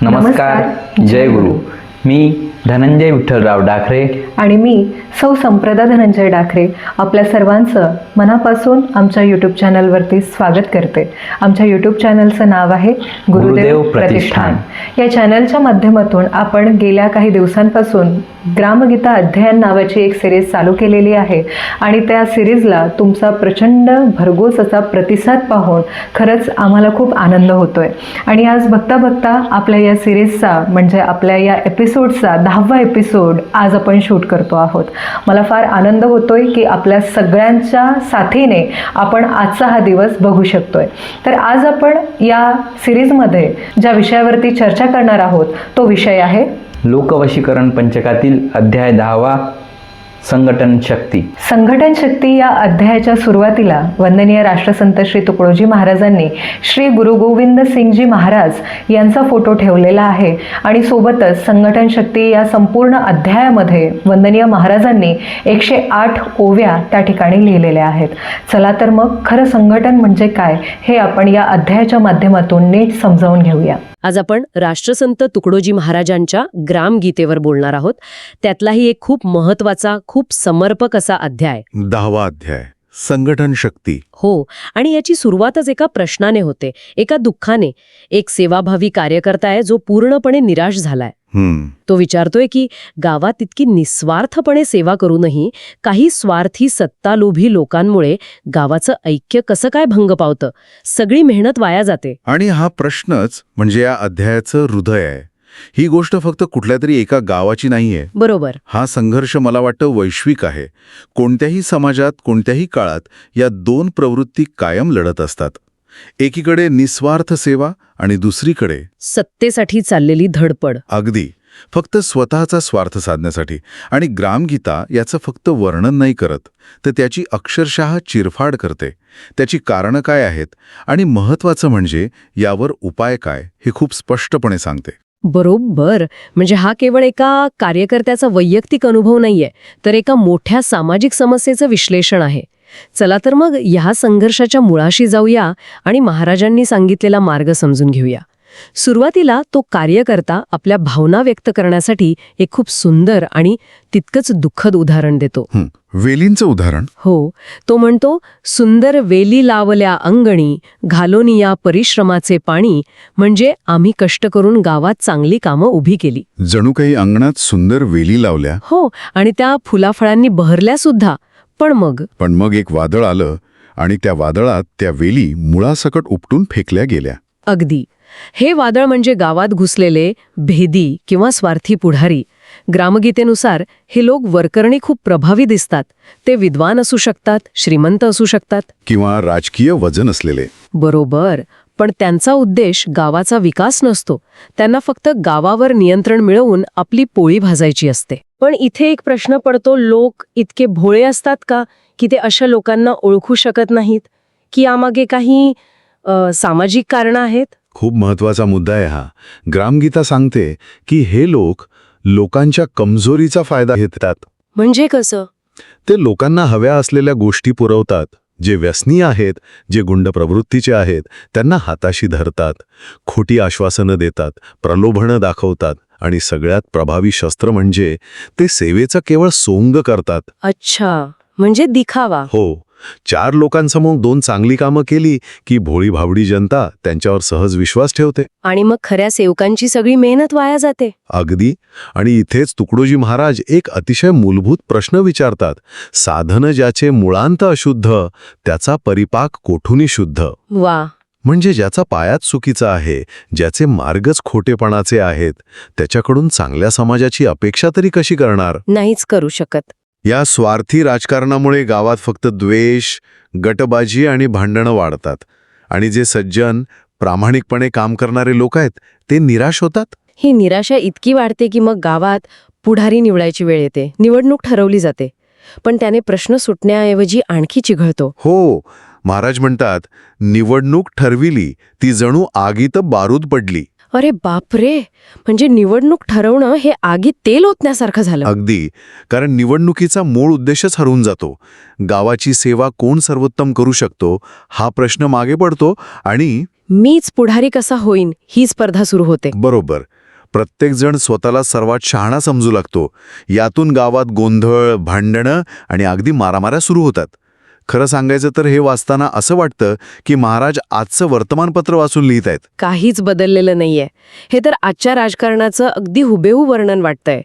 नमस्कार. जय गुरु. मी धनंजय विठ्ठलराव डाखरे आणि मी सौ संप्रदा धनंजय डाखरे आपल्या सर्वांचं मनापासून आमच्या यूट्यूब चॅनलवरती स्वागत करते. आमच्या यूट्यूब चॅनलचं नाव आहे गुरुदेव प्रतिष्ठान. या चॅनलच्या माध्यमातून आपण गेल्या काही दिवसांपासून ग्रामगीता अध्ययन नावाची एक सिरीज चालू केलेली आहे आणि त्या सिरीजला तुमचा प्रचंड भरघोस असा प्रतिसाद पाहून खरंच आम्हाला खूप आनंद होतोय. आणि आज बघता बघता आपल्या या सिरीजचा म्हणजे आपल्या या एपिसोडचा 10वा एपिसोड आज आपण शूट करतो आहोत. मला फार आनंद होतोय की आपल्या सगळ्यांच्या साथीने आपण आजचा हा दिवस बघू शकतोय. तर आज आपण या सिरीजमध्ये ज्या विषयावरती चर्चा करणार आहोत तो विषय आहे लोकवशीकरण पंचकातील अध्याय 10वा संघटन शक्ती. संघटन शक्ती या अध्यायाच्या सुरुवातीला वंदनीय राष्ट्रसंत श्री तुकडोजी महाराजांनी श्री गुरु गोविंद सिंगजी महाराज यांचा फोटो ठेवलेला आहे आणि सोबतच संघटन शक्ती या संपूर्ण अध्यायामध्ये वंदनीय महाराजांनी 108 ओव्या त्या ठिकाणी लिहिलेल्या आहेत. चला तर मग खरं संघटन म्हणजे काय हे आपण या अध्यायाच्या माध्यमातून नीट समजावून घेऊया. आज आपण राष्ट्रसंत तुकडोजी महाराजांच्या ग्रामगीतेवर बोलणार आहोत. त्यातलाही एक खूप महत्वाचा, खूप समर्पक असा अध्याय, 10वा अध्याय, संघटन शक्ती. हो. आणि याची सुरुवातच एका प्रश्नाने होते, एका दुःखाने. एक सेवाभावी कार्यकर्ता आहे जो पूर्णपणे निराश झालाय. तो विचारतोय की गावात इतकी निस्वार्थपणे सेवा करूनही काही स्वार्थी सत्तालोभी लोकांमुळे गावाचं ऐक्य कसं काय भंग पावतं, सगळी मेहनत वाया जाते. आणि हा प्रश्नच म्हणजे या अध्यायाचं हृदय आहे. ही गोष्ट फक्त कुठल्या तरी एका गावाची नाहीये. बरोबर. हा संघर्ष मला वाटतं वैश्विक आहे. कोणत्याही समाजात कोणत्याही काळात या दोन प्रवृत्ती कायम लढत असतात. एकीकडे निस्वार्थ सेवा आणि दुसरीकडे सत्तेसाठी चाललेली धडपड. अगदी फक्त स्वतःचा स्वार्थ साधण्यासाठी. आणि ग्रामगीता याचं फक्त वर्णन नाही करत, तर त्याची अक्षरशः चिरफाड करते. त्याची कारणं काय आहेत आणि महत्त्वाचं म्हणजे यावर उपाय काय हे खूप स्पष्टपणे सांगते. बरोबर. म्हणजे हा केवळ एका कार्यकर्त्याचा वैयक्तिक अनुभव नाहीये, तर एका मोठ्या सामाजिक समस्येचं विश्लेषण आहे. चला तर मग ह्या संघर्षाच्या मुळाशी जाऊया आणि महाराजांनी सांगितलेला मार्ग समजून घेऊया. सुरुवातीला तो कार्यकर्ता आपल्या भावना व्यक्त करण्यासाठी एक खूप सुंदर आणि तितकंच दुःखद उदाहरण देतो. वेलींचं उदाहरण. हो. तो म्हणतो, सुंदर वेली लावल्या अंगणी, घालोनिया परिश्रमाचे पाणी. म्हणजे आम्ही कष्ट करून गावात चांगली कामं उभी केली. जणू काही अंगणात सुंदर वेली लावल्या. हो. आणि त्या फुलाफळांनी बहरल्या सुद्धा. पण मग एक वादळ आलं आणि त्या वादळात त्या वेली मुळासकट उपटून फेकल्या गेल्या. अगदी. हे वादळ म्हणजे गावात घुसलेले भेदी किंवा स्वार्थी पुढारी. ग्रामगीतेनुसार हे लोक वरकरणी खूप प्रभावी दिसतात. ते विद्वान असू शकतात, श्रीमंत असू शकतात, किंवा राजकीय वजन असलेले. बरोबर. पण त्यांचा उद्देश गावाचा विकास नसतो. त्यांना फक्त गावावर नियंत्रण मिळवून आपली पोळी भाजायची असते. पण इथे एक प्रश्न पडतो, लोक इतके भोळे असतात का की ते अशा लोकांना ओळखू शकत नाहीत, की यामागे काही सामाजिक कारणं आहेत? खूप महत्वाचा मुद्दा आहे हा. ग्रामगीता सांगते की हे लोकांच्या कमजोरीचा फायदा घेतात. म्हणजे कसं? ते लोकांना हव्या असलेल्या गोष्टी पुरवतात. जे व्यसनी आहेत, जे गुंड प्रवृत्तीचे आहेत, त्यांना हाताशी धरतात, खोटी आश्वासनं देतात, प्रलोभनं दाखवतात आणि सगळ्यात प्रभावी शस्त्र म्हणजे ते सेवेचं केवळ सोंग करतात. अच्छा, म्हणजे दिखावा. हो. 4 लोकांसमोर 2 चांगली कामं केली की भोळी भावडी जनता त्यांच्यावर सहज विश्वास ठेवते. आणि मग खऱ्या सेवकांची सगळी मेहनत वाया जाते. अगदी. आणि इथेच तुकडोजी महाराज एक अतिशय मूलभूत प्रश्न विचारतात. साधन ज्याचे मुळांत अशुद्ध, त्याचा परिपाक कोठूनी शुद्ध. वा. म्हणजे ज्याचा पायाच चुकीचा आहे, ज्याचे मार्गच खोटेपणाचे आहेत, त्याच्याकडून चांगल्या समाजाची अपेक्षा तरी कशी करणार? नाहीच करू शकत. या स्वार्थी राजकारणामुळे गावात फक्त द्वेष, गटबाजी आणि भांडणं वाढतात. आणि जे सज्जन, प्रामाणिकपणे काम करणारे लोक आहेत ते निराश होतात. ही निराशा इतकी वाढते की मग गावात पुढारी निवडायची वेळ येते. निवडणूक ठरवली जाते. पण त्याने प्रश्न सुटण्याऐवजी आणखी चिघळतो. हो. महाराज म्हणतात, निवडणूक ठरविली ती जणू आगीत बारूद पडली. अरे बापरे. म्हणजे निवडणूक ठरवणं हे आगीत तेल ओतण्यासारखं झालं. अगदी. कारण निवडणुकीचा मूळ उद्देशच हरवून जातो. गावाची सेवा कोण सर्वोत्तम करू शकतो हा प्रश्न मागे पडतो आणि मीच पुढारी कसा होईन ही स्पर्धा सुरू होते. बरोबर. प्रत्येकजण स्वतःला सर्वात शहाणा समजू लागतो. यातून गावात गोंधळ, भांडणं आणि अगदी मारामाऱ्या सुरू होतात. खरं सांगायचं तर हे वाचताना असं वाटतं की महाराज आजचं वर्तमानपत्र वाचून लिहित आहेत. काहीच बदललेलं नाहीये. हे तर आजच्या राजकारणाचं अगदी हुबेहूब वर्णन वाटतंय.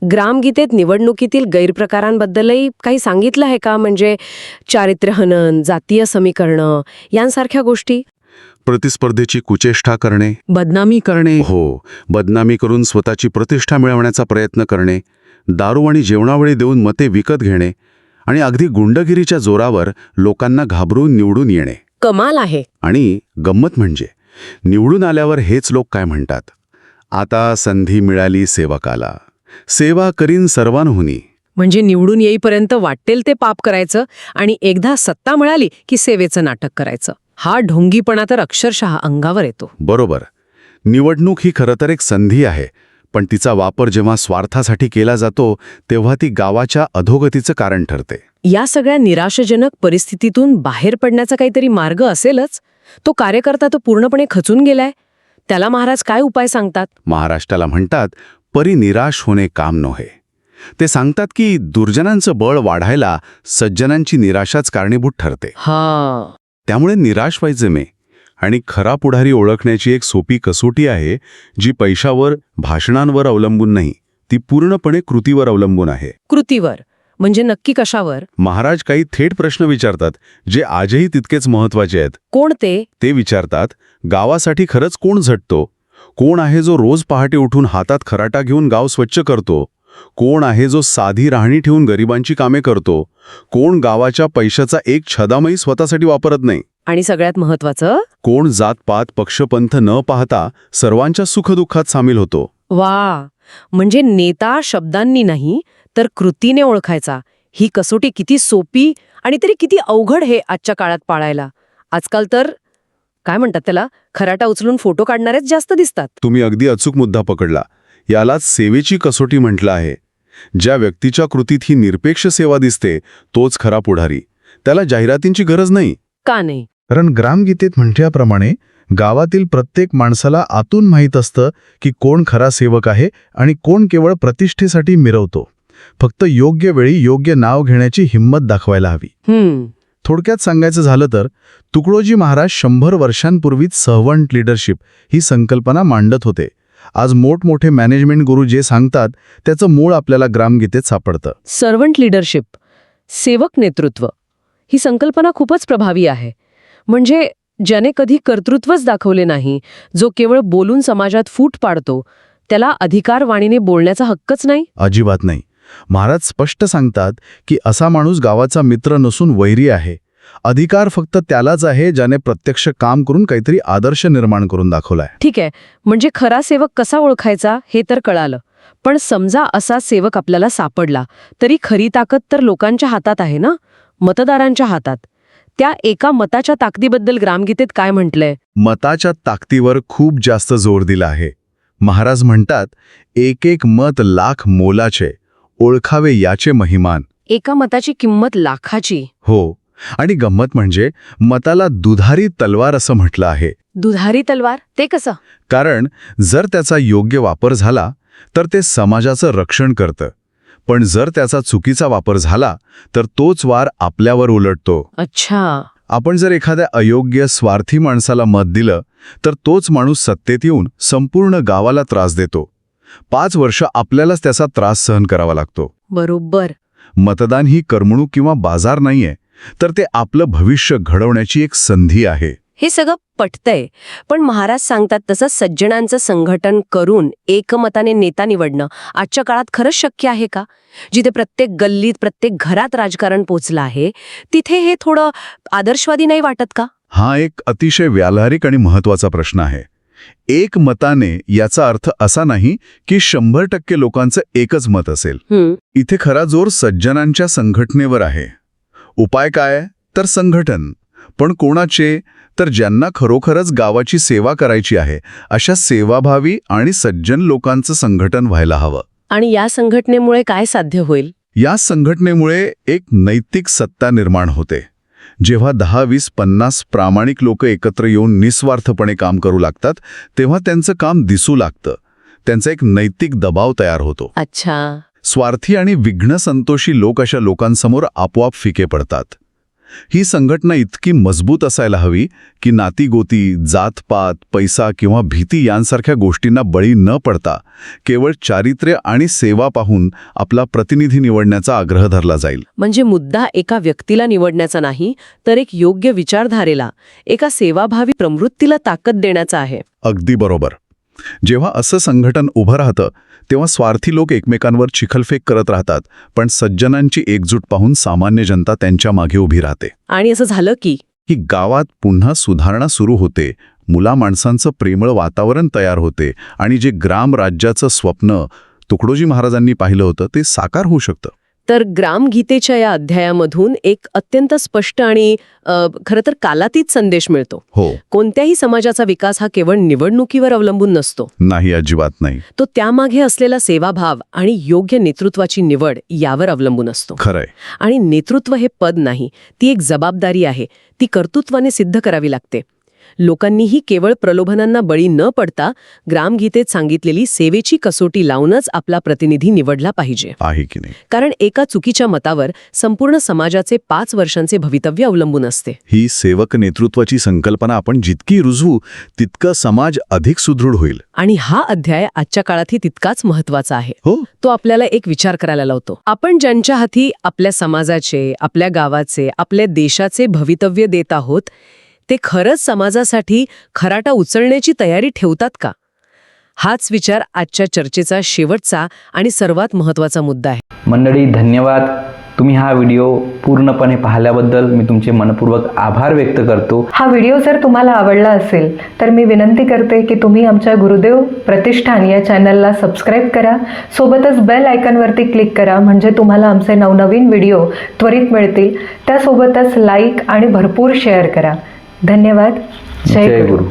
ग्रामगीतेत निवडणुकीतील गैरप्रकारांबद्दलही काही सांगितलं आहे का? म्हणजे चारित्र्यहनन, जातीय समीकरणं यांसारख्या गोष्टी. प्रतिस्पर्धेची कुचेष्टा करणे, बदनामी करणे. हो, बदनामी करून स्वतःची प्रतिष्ठा मिळवण्याचा प्रयत्न करणे, दारू आणि जेवणावेळी देऊन मते विकत घेणे आणि अगदी गुंडगिरीच्या जोरावर लोकांना घाबरून निवडून येणे. कमाल आहे. आणि गंमत म्हणजे निवडून आल्यावर हेच लोक काय म्हणतात, आता संधी मिळाली सेवकाला, सेवा करीन सर्वांहुनी. म्हणजे निवडून येईपर्यंत वाटेल ते पाप करायचं आणि एकदा सत्ता मिळाली की सेवेचं नाटक करायचं. हा ढोंगीपणा तर अक्षरशः अंगावर येतो. बरोबर. निवडणूक ही खरं तर एक संधी आहे, पण तिचा वापर जेव्हा स्वार्थासाठी केला जातो तेव्हा ती गावाच्या अधोगतीचं कारण ठरते. या सगळ्या निराशाजनक परिस्थितीतून बाहेर पडण्याचा काहीतरी मार्ग असेलच. तो कार्यकर्ता तो पूर्णपणे खचून गेलाय. त्याला महाराज काय उपाय सांगतात? महाराष्ट्राला म्हणतात, परी निराश होणे काम नव्हे. ते सांगतात की दुर्जनांचं बळ वाढायला सज्जनांची निराशाच कारणीभूत ठरते. हा, त्यामुळे निराश व्हायचे मे. आणि खरा पुढारी ओळखण्याची एक सोपी कसोटी आहे, जी पैशावर, भाषणांवर अवलंबून नाही, ती पूर्णपणे कृतीवर अवलंबून आहे. कृतीवर म्हणजे नक्की कशावर? महाराज काही थेट प्रश्न विचारतात, जे आजही तितकेच महत्वाचे आहेत. कोणते? ते विचारतात, गावासाठी खरंच कोण झटतो? कोण आहे जो रोज पहाटे उठून हातात खराटा घेऊन गाव स्वच्छ करतो? कोण आहे जो साधी राहणी ठेवून गरिबांची कामे करतो? कोण गावाच्या पैशाचा एक छदामही स्वतःसाठी वापरत नाही? आणि सगळ्यात महत्वाचं, कोण जातपात, पक्षपंथ न पाहता सर्वांच्या सुखदुःखात सामील होतो? वा, म्हणजे नेता शब्दांनी नाही तर कृतीने ओळखायचा. ही कसोटी किती सोपी आणि तरी किती अवघड हे आजच्या काळात पाळायला. आजकाल तर काय म्हणतात त्याला, खराटा उचलून फोटो काढणारेच जास्त दिसतात. तुम्ही अगदी अचूक मुद्दा पकडला. यालाच सेवेची कसोटी म्हटलं आहे. ज्या व्यक्तीच्या कृतीत ही निरपेक्ष सेवा दिसते तोच खरा पुढारी. त्याला जाहिरातींची गरज नाही. का नाही? कारण ग्रामगीतेत म्हटल्याप्रमाणे गावातील प्रत्येक माणसाला आतून माहीत असतं की कोण खरा सेवक आहे आणि कोण केवळ प्रतिष्ठेसाठी मिरवतो. फक्त योग्य वेळी योग्य नाव घेण्याची हिंमत दाखवायला हवी. थोडक्यात सांगायचं झालं तर तुकडोजी महाराज 100 वर्षांपूर्वीच सर्व्हंट लीडरशिप ही संकल्पना मांडत होते. आज मोठमोठे मॅनेजमेंट गुरु जे सांगतात त्याचं मूळ आपल्याला ग्रामगीतेत सापडतं. सर्व्हंट लीडरशिप, सेवक नेतृत्व, ही संकल्पना खूपच प्रभावी आहे. म्हणजे ज्याने कधी कर्तृत्वच दाखवले नाही, जो केवळ बोलून समाजात फूट पाडतो, त्याला अधिकारवाणीने बोलण्याचा हक्कच नाही? अजिबात नाही. महाराज स्पष्ट सांगतात की असा माणूस गावाचा मित्र नसून वैरी आहे. अधिकार फक्त त्यालाच आहे ज्याने प्रत्यक्ष काम करून काहीतरी आदर्श निर्माण करून दाखवलाय. ठीक आहे, म्हणजे खरा सेवक कसा ओळखायचा हे तर कळालं. पण समजा असा सेवक आपल्याला सापडला, तरी खरी ताकद तर लोकांच्या हातात आहे ना, मतदारांच्या हातात. त्या एका मताच्या ताकदीबद्दल ग्रामगीतेत काय म्हटलंय? मताच्या ताकदीवर खूप जास्त जोर दिला आहे. महाराज म्हणतात, एक एक मत लाख मोलाचे, ओळखावे याचे महिमान. एका मताची किंमत लाखाची. हो, आणि गंमत म्हणजे मताला दुधारी तलवार असं म्हटलं आहे. दुधारी तलवार ते कसं? कारण जर त्याचा योग्य वापर झाला तर ते समाजाचं रक्षण करतं, पण जर त्याचा चुकीचा वापर झाला तर तोच वार आपल्यावर उलटतो. अच्छा. आपण जर एखाद्या अयोग्य स्वार्थी माणसाला मत दिलं तर तोच माणूस सत्तेत येऊन संपूर्ण गावाला त्रास देतो. 5 वर्ष आपल्यालाच त्याचा त्रास सहन करावा लागतो. बरोबर. मतदान ही करमणूक किंवा बाजार नाहीये, तर ते आपलं भविष्य घडवण्याची एक संधी आहे. हे सगळं पटतंय, पण महाराज सांगतात तसं सज्जनांचं संघटन करून एकमताने नेता निवडणं आजच्या काळात खरंच शक्य आहे का? जिथे प्रत्येक गल्लीत, प्रत्येक घरात राजकारण पोचलं आहे, तिथे हे थोडं आदर्शवादी नाही वाटत का? हा एक अतिशय व्यावहारिक आणि महत्वाचा प्रश्न आहे. एक मताने याचा अर्थ असा नाही की 100% लोकांचं एकच मत असेल. इथे खरा जोर सज्जनांच्या संघटनेवर आहे. उपाय काय? तर संघटन. पण कोणाचे? तर ज्यांना खरोखरच गावाची सेवा करायची आहे, अशा सेवाभावी आणि सज्जन लोकांचं संघटन व्हायला हवं. आणि या संघटनेमुळे काय साध्य होईल? या संघटनेमुळे एक नैतिक सत्ता निर्माण होते. जेव्हा 10, 20, 50 प्रामाणिक लोक एकत्र येऊन निस्वार्थपणे काम करू लागतात, तेव्हा त्यांचं काम दिसू लागतं. त्यांचा एक नैतिक दबाव तयार होतो. अच्छा. स्वार्थी आणि विघ्नसंतोषी लोक अशा लोकांसमोर आपोआप फिके पडतात. ही संघटना इतकी मजबूत असायला हवी की नातीगोती, जातपात, पैसा किंवा भीती यांसारख्या गोष्टींना बळी न पडता केवळ चारित्र्य आणि सेवा पाहून आपला प्रतिनिधी निवडण्याचा आग्रह धरला जाईल. म्हणजे मुद्दा एका व्यक्तीला निवडण्याचा नाही, तर एक योग्य विचारधारेला, एका सेवाभावी प्रवृत्तीला ताकद देण्याचा आहे. अगदी बरोबर. जेव्हा असं संघटन उभं राहतं तेव्हा स्वार्थी लोक एकमेकांवर चिखलफेक करत राहतात, पण सज्जनांची एकजूट पाहून सामान्य जनता त्यांच्या मागे उभी राहते. आणि असं झालं की गावात पुन्हा सुधारणा सुरू होते, मुलामाणसांचं प्रेमळ वातावरण तयार होते आणि जे ग्रामराज्याचं स्वप्न तुकडोजी महाराजांनी पाहिलं होतं ते साकार होऊ शकतं. तर ग्रामगीतेच्या या अध्यायामधून एक अत्यंत स्पष्ट आणि खरं तर कालातीत संदेश मिळतो. हो. कोणत्याही समाजाचा विकास हा केवळ निवडणुकीवर अवलंबून नसतो. नाही, अजिबात नाही. तो त्यामागे असलेला सेवाभाव आणि योग्य नेतृत्वाची निवड यावर अवलंबून असतो. खरंय. आणि नेतृत्व हे पद नाही, ती एक जबाबदारी आहे. ती कर्तृत्वाने सिद्ध करावी लागते. लोकांनीही केवळ प्रलोभनांना बळी न पडता ग्रामगीतेत सांगितलेली सेवेची कसोटी लावूनच आपला प्रतिनिधी निवडला पाहिजे. आहे की नाही? कारण एका चुकीच्या मतावर संपूर्ण समाजाचे 5 वर्षांचे भवितव्य अवलंबून असते. ही सेवक नेतृत्वाची संकल्पना आपण जितकी रुजवू तितका समाज अधिक सुदृढ होईल. आणि हा अध्याय आजच्या काळातही तितकाच महत्वाचा आहे. हो. तो आपल्याला एक विचार करायला लावतो. आपण ज्यांच्या हाती आपल्या समाजाचे, आपल्या गावाचे, आपल्या देशाचे भवितव्य देत आहोत, ते खरंच समाजासाठी खराटा उचलण्याची तयारी ठेवतात का? हाच विचार आजच्या चर्चेचा शेवटचा आणि सर्वात महत्त्वाचा मुद्दा आहे. मंडळी, धन्यवाद. तुम्ही हा व्हिडिओ पूर्णपणे पाहिल्याबद्दल मी तुमचे मनपूर्वक आभार व्यक्त करतो. हा व्हिडिओ जर तुम्हाला आवडला असेल तर मी विनंती करते की तुम्ही आमच्या गुरुदेव प्रतिष्ठान या चॅनलला सबस्क्राईब करा. सोबतच बेल आयकॉनवरती क्लिक करा, म्हणजे तुम्हाला आमचे नवनवीन व्हिडिओ त्वरित मिळतील. त्यासोबतच लाईक आणि भरपूर शेअर करा. धन्यवाद. जय गुरु.